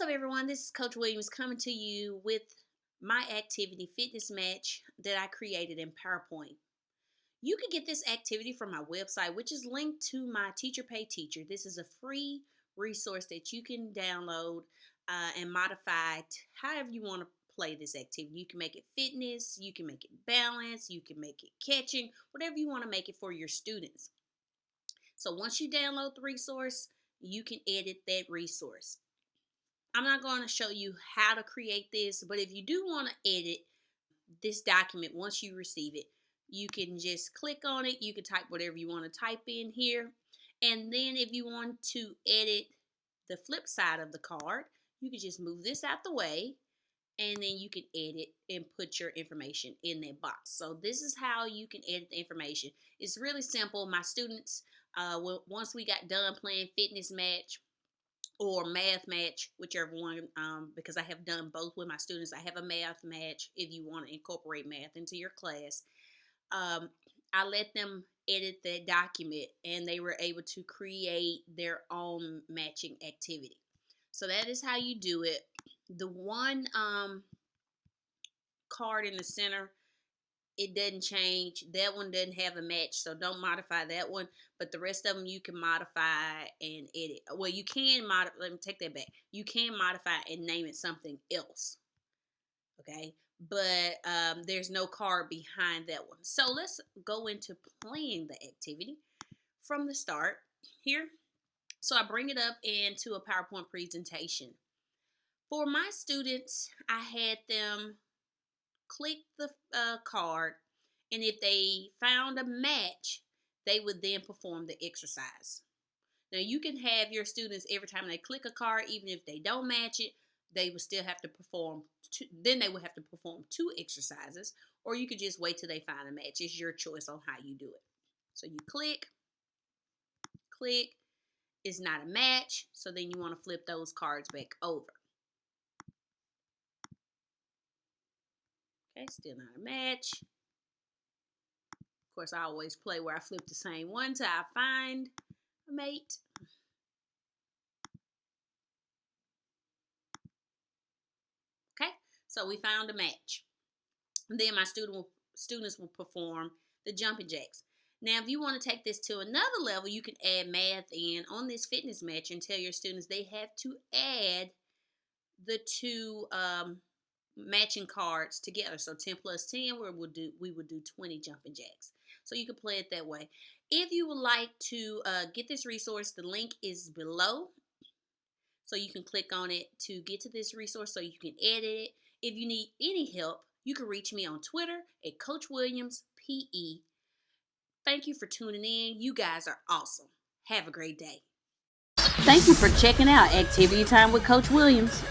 up, everyone? This is Coach Williams coming to you with my activity fitness match that I created in PowerPoint. You can get this activity from my website, which is linked to my Teacher Pay Teacher. This is a free resource that you can download and modify however you want to play this activity. You can make it fitness, you can make it balance, you can make it catching, whatever you want to make it for your students. So once you download the resource, you can edit that resource. I'm not going to show you how to create this, but if you do want to edit this document once you receive it, you can just click on it. You can type whatever you want to type in here. And then if you want to edit the flip side of the card, you can just move this out the way, and then you can edit and put your information in that box. So this is how you can edit the information. It's really simple. My students, once we got done playing fitness match or math match, whichever one, because I have done both with my students. I have a math match if you want to incorporate math into your class. I let them edit that document, and they were able to create their own matching activity. So that is how you do it. The one card in the center, it doesn't change. That one doesn't have a match, so don't modify that one. But the rest of them you can modify and edit. Well, you can modify. Let me take that back. You can modify and name it something else. Okay, but there's no card behind that one. So let's go into playing the activity from the start here. So I bring it up into a PowerPoint presentation. For my students, I had them click the card, and if they found a match, they would then perform the exercise. Now you can have your students, every time they click a card, even if they don't match it, they would still have to perform then they would have to perform 2 exercises, or you could just wait till they find a match. It's your choice on how you do it. So you click, it's not a match, so then you want to flip those cards back over. Okay, still not a match. Of course, I always play where I flip the same one till I find a mate. Okay, so we found a match. And then my students will perform the jumping jacks. Now, if you want to take this to another level, you can add math in on this fitness match and tell your students they have to add the 2 matching cards together. So 10 plus 10, we would do 20 jumping jacks. So you can play it that way. If you would like to get this resource, the link is below. So you can click on it to get to this resource so you can edit it. If you need any help, you can reach me on Twitter at Coach Williams PE. Thank you for tuning in. You guys are awesome. Have a great day. Thank you for checking out Activity Time with Coach Williams.